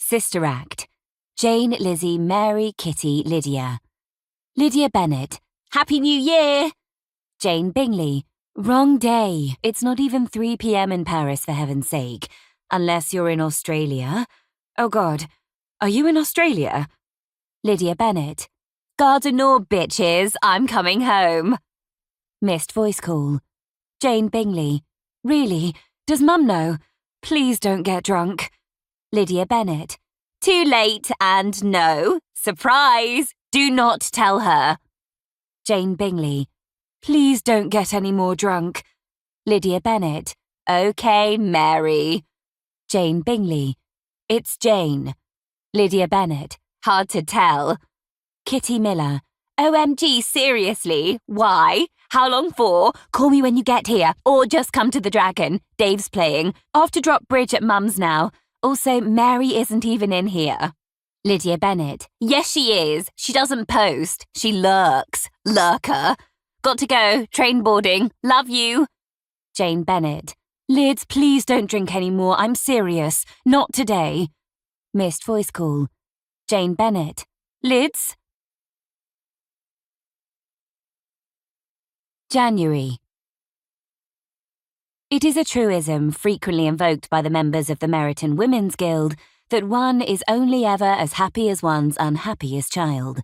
Sister Act. Jane, Lizzie, Mary, Kitty, Lydia. Lydia Bennet. Happy New Year! Jane Bingley. Wrong day. It's not even 3 p.m. in Paris, for heaven's sake. Unless you're in Australia. Oh God, are you in Australia? Lydia Bennet. Gardner, bitches, I'm coming home. Missed voice call. Jane Bingley. Really? Does Mum know? Please don't get drunk. Lydia Bennet. Too late and no. Surprise! Do not tell her. Jane Bingley. Please don't get any more drunk. Lydia Bennet. Okay, Mary. Jane Bingley. It's Jane. Lydia Bennet. Hard to tell. Kitty Miller. OMG, seriously? Why? How long for? Call me when you get here, or just come to the Dragon. Dave's playing. Off to drop bridge at Mum's now. Also, Mary isn't even in here. Lydia Bennet. Yes, she is. She doesn't post. She lurks. Lurker. Got to go. Train boarding. Love you. Jane Bennet. Lids, please don't drink any more. I'm serious. Not today. Missed voice call. Jane Bennet. Lids? January. It is a truism frequently invoked by the members of the Meryton Women's Guild that one is only ever as happy as one's unhappiest child.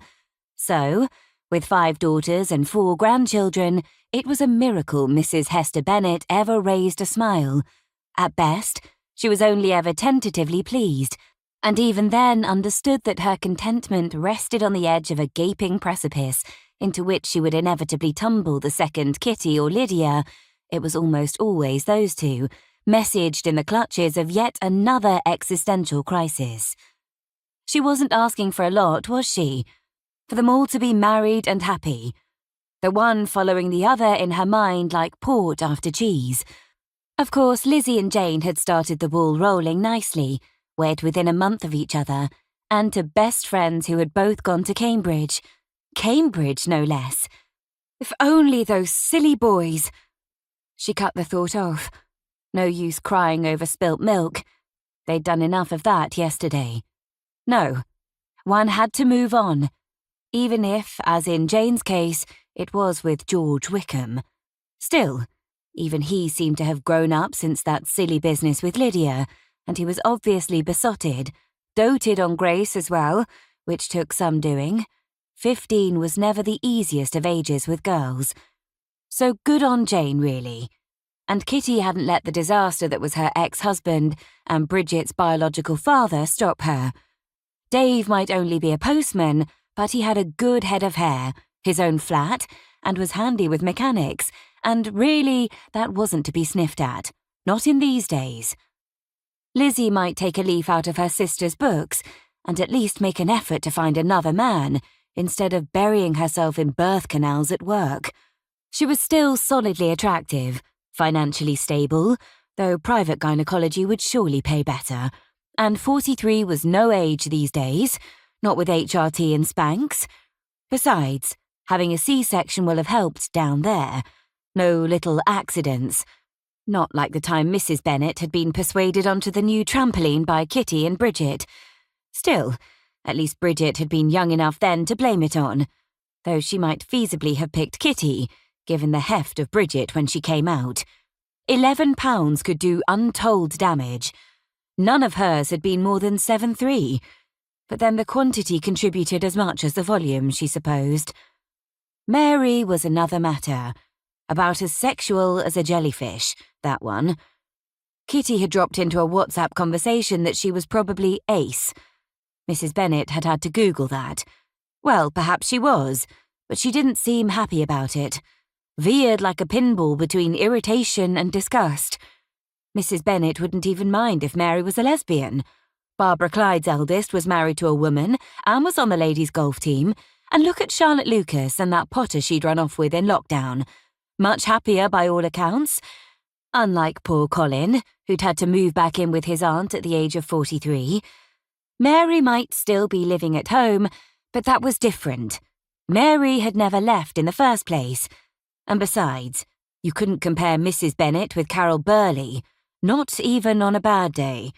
So, with 5 daughters and 4 grandchildren, it was a miracle Mrs. Hester Bennet ever raised a smile. At best, she was only ever tentatively pleased, and even then understood that her contentment rested on the edge of a gaping precipice into which she would inevitably tumble the second Kitty or Lydia. It was almost always those two, messaged in the clutches of yet another existential crisis. She wasn't asking for a lot, was she? For them all to be married and happy. The one following the other in her mind like port after cheese. Of course, Lizzie and Jane had started the ball rolling nicely, wed within a month of each other, and to best friends who had both gone to Cambridge. Cambridge, no less. If only those silly boys. She cut the thought off. No use crying over spilt milk. They'd done enough of that yesterday. No, one had to move on. Even if, as in Jane's case, it was with George Wickham. Still, even he seemed to have grown up since that silly business with Lydia, and he was obviously besotted, doted on Grace as well, which took some doing. 15 was never the easiest of ages with girls. So good on Jane, really. And Kitty hadn't let the disaster that was her ex-husband and Bridget's biological father stop her. Dave might only be a postman, but he had a good head of hair, his own flat, and was handy with mechanics, and really, that wasn't to be sniffed at. Not in these days. Lizzie might take a leaf out of her sister's books, and at least make an effort to find another man, instead of burying herself in birth canals at work. She was still solidly attractive, financially stable, though private gynecology would surely pay better, and 43 was no age these days, not with HRT and Spanx. Besides, having a C-section will have helped down there. No little accidents. Not like the time Mrs. Bennet had been persuaded onto the new trampoline by Kitty and Bridget. Still, at least Bridget had been young enough then to blame it on, though she might feasibly have picked Kitty, given the heft of Bridget when she came out. £11 could do untold damage. None of hers had been more than 7.3, but then the quantity contributed as much as the volume, she supposed. Mary was another matter. About as sexual as a jellyfish, that one. Kitty had dropped into a WhatsApp conversation that she was probably ace. Mrs. Bennet had had to Google that. Well, perhaps she was, but she didn't seem happy about it. Veered like a pinball between irritation and disgust. Mrs. Bennet wouldn't even mind if Mary was a lesbian. Barbara Clyde's eldest was married to a woman and was on the ladies' golf team, and look at Charlotte Lucas and that Potter she'd run off with in lockdown. Much happier by all accounts. Unlike poor Colin, who'd had to move back in with his aunt at the age of 43. Mary might still be living at home, but that was different. Mary had never left in the first place. And besides, you couldn't compare Mrs. Bennet with Carol Burley, not even on a bad day.